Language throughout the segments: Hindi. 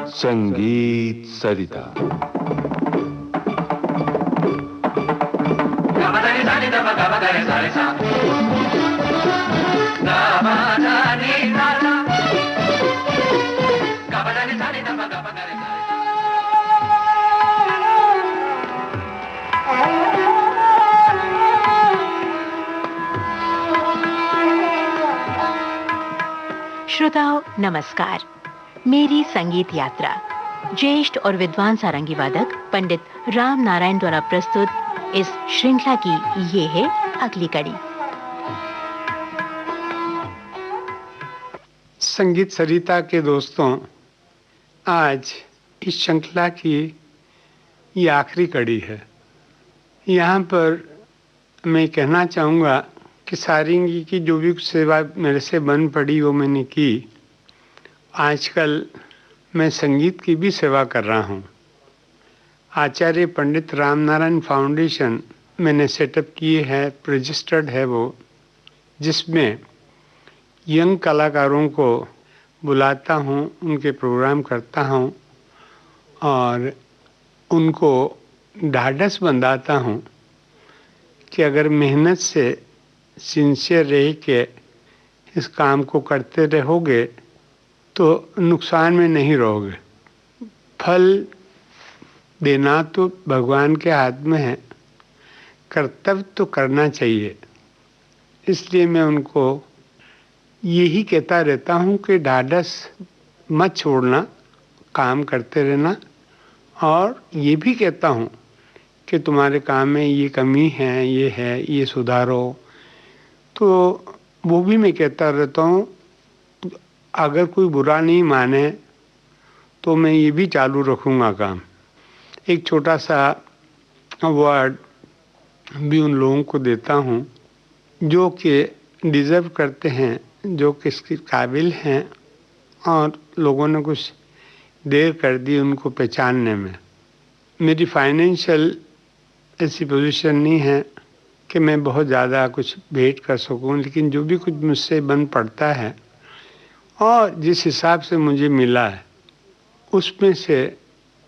संगीत सरिता। श्रोताओं नमस्कार। मेरी संगीत यात्रा ज्येष्ठ और विद्वान सारंगी वादक पंडित राम नारायण द्वारा प्रस्तुत इस श्रृंखला की ये है अगली कड़ी। संगीत सरिता के दोस्तों, आज इस श्रृंखला की ये आखिरी कड़ी है। यहाँ पर मैं कहना चाहूँगा कि सारंगी की जो भी सेवा मेरे से बन पड़ी वो मैंने की। आजकल मैं संगीत की भी सेवा कर रहा हूँ। आचार्य पंडित रामनारायण फाउंडेशन मैंने सेटअप किए है, रजिस्टर्ड है वो, जिसमें यंग कलाकारों को बुलाता हूँ, उनके प्रोग्राम करता हूँ और उनको ढाढ़स बंधाता हूँ कि अगर मेहनत से सिंसियर रह के इस काम को करते रहोगे तो नुकसान में नहीं रहोगे। फल देना तो भगवान के हाथ में है, कर्तव्य तो करना चाहिए। इसलिए मैं उनको यही कहता रहता हूँ कि ढाढ़स मत छोड़ना, काम करते रहना। और ये भी कहता हूँ कि तुम्हारे काम में ये कमी है, ये सुधारो। तो वो भी मैं कहता रहता हूँ। अगर कोई बुरा नहीं माने तो मैं ये भी चालू रखूँगा काम। एक छोटा सा अवार्ड भी उन लोगों को देता हूँ जो कि डिज़र्व करते हैं, जो कि इसके काबिल हैं और लोगों ने कुछ देर कर दी उनको पहचानने में। मेरी फाइनेंशियल ऐसी पोजीशन नहीं है कि मैं बहुत ज़्यादा कुछ भेंट कर सकूं, लेकिन जो भी कुछ मुझसे बन पड़ता है और जिस हिसाब से मुझे मिला है उसमें से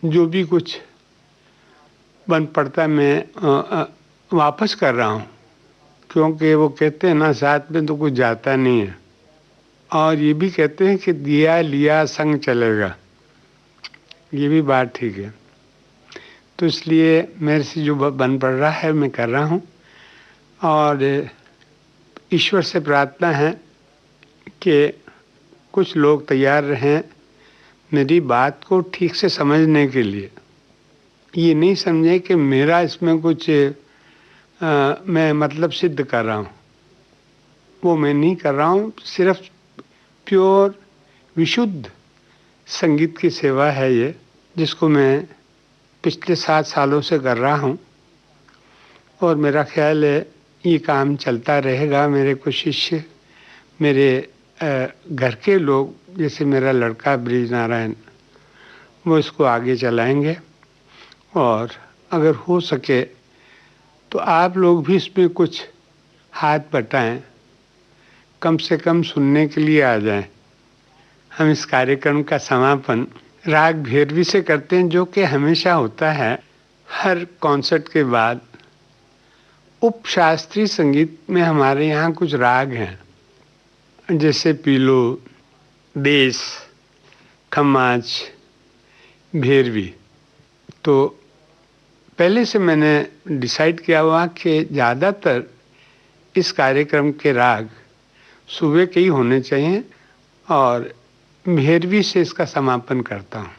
जो भी कुछ बन पड़ता है मैं वापस कर रहा हूँ। क्योंकि वो कहते हैं ना, साथ में तो कुछ जाता नहीं है। और ये भी कहते हैं कि दिया लिया संग चलेगा, ये भी बात ठीक है। तो इसलिए मेरे से जो बन पड़ रहा है मैं कर रहा हूँ और ईश्वर से प्रार्थना है कि कुछ लोग तैयार रहें मेरी बात को ठीक से समझने के लिए। ये नहीं समझे कि मेरा इसमें कुछ मैं मतलब सिद्ध कर रहा हूँ, वो मैं नहीं कर रहा हूँ। सिर्फ प्योर विशुद्ध संगीत की सेवा है ये, जिसको मैं पिछले 7 सालों से कर रहा हूँ और मेरा ख्याल है ये काम चलता रहेगा। मेरे कुछ शिष्य, मेरे घर के लोग, जैसे मेरा लड़का ब्रिज नारायण, वो इसको आगे चलाएंगे। और अगर हो सके तो आप लोग भी इसमें कुछ हाथ बटाएं, कम से कम सुनने के लिए आ जाएं। हम इस कार्यक्रम का समापन राग भैरवी से करते हैं, जो कि हमेशा होता है हर कॉन्सर्ट के बाद। उपशास्त्रीय संगीत में हमारे यहाँ कुछ राग हैं, जैसे पीलो, देश, खमाज, भैरवी। तो पहले से मैंने डिसाइड किया हुआ कि ज़्यादातर इस कार्यक्रम के राग सुबह के ही होने चाहिए और भैरवी से इसका समापन करता हूँ।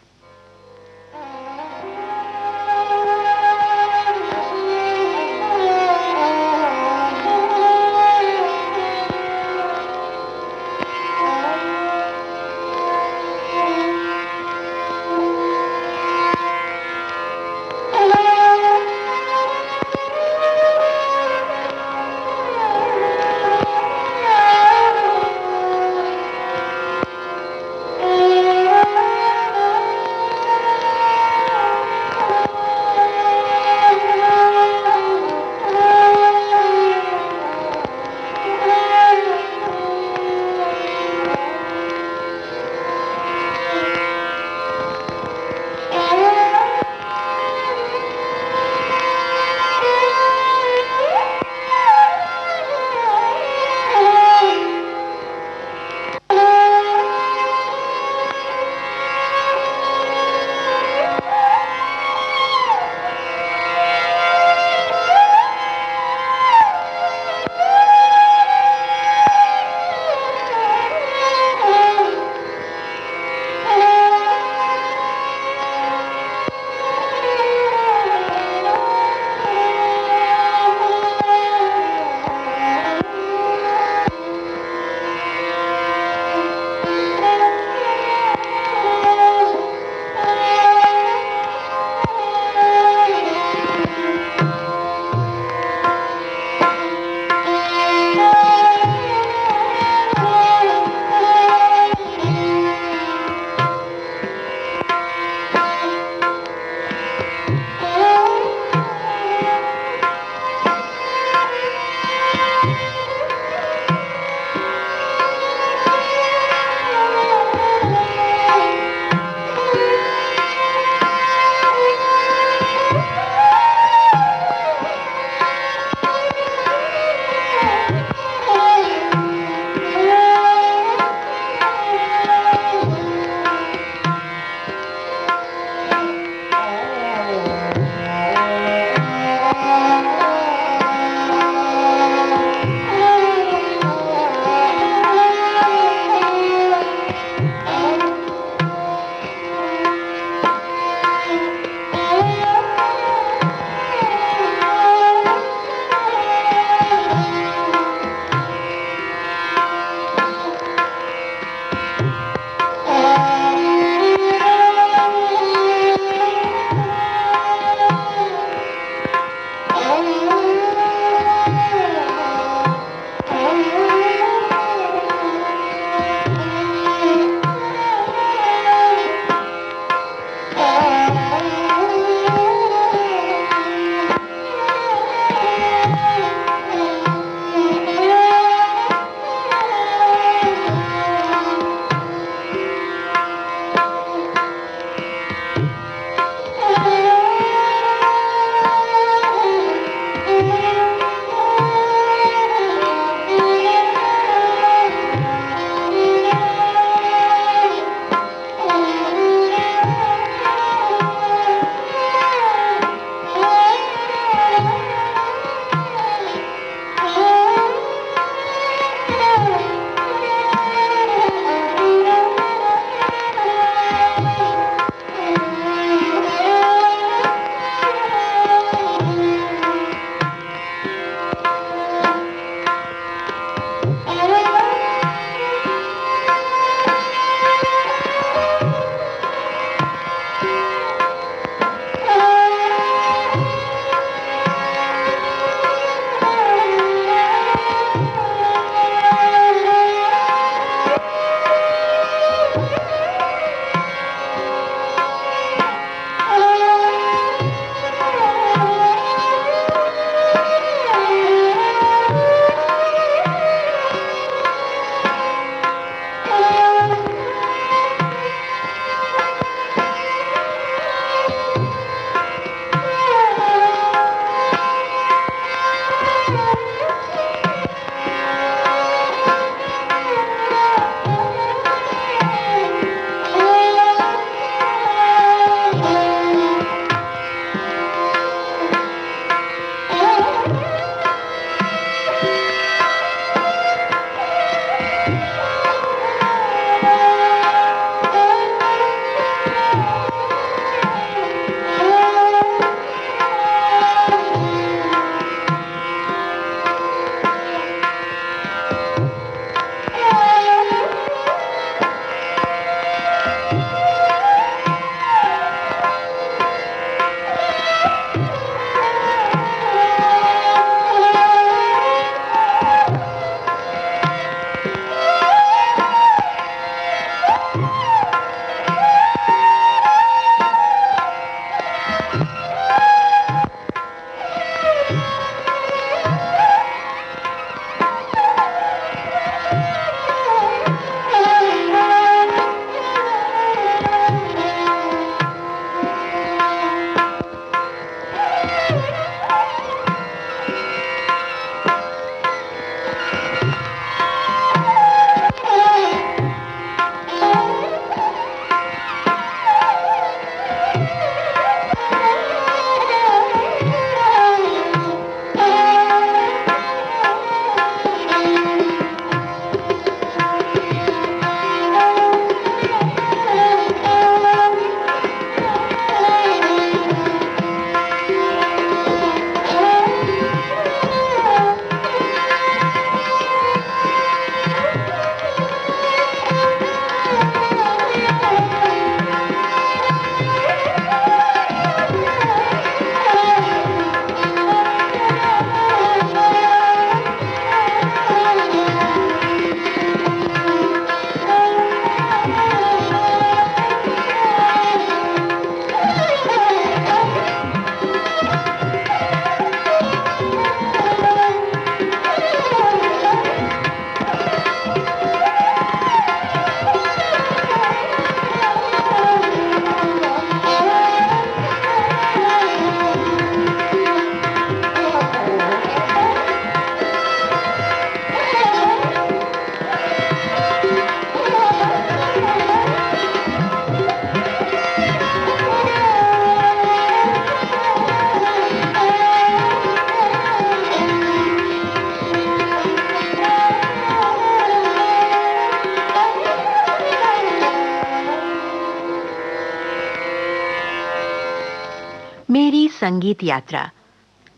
मेरी संगीत यात्रा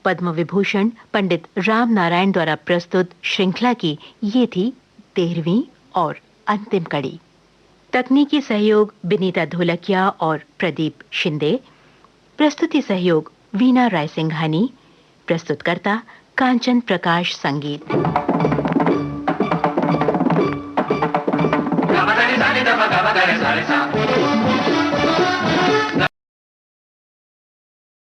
पद्म विभूषण पंडित राम नारायण द्वारा प्रस्तुत श्रृंखला की ये थी 13वीं और अंतिम कड़ी। तकनीकी सहयोग विनीता ढोलकिया और प्रदीप शिंदे। प्रस्तुति सहयोग वीना राय सिंघानी। प्रस्तुतकर्ता कांचन प्रकाश संगीत। Gaba gare sare da ba gaba gare sare sa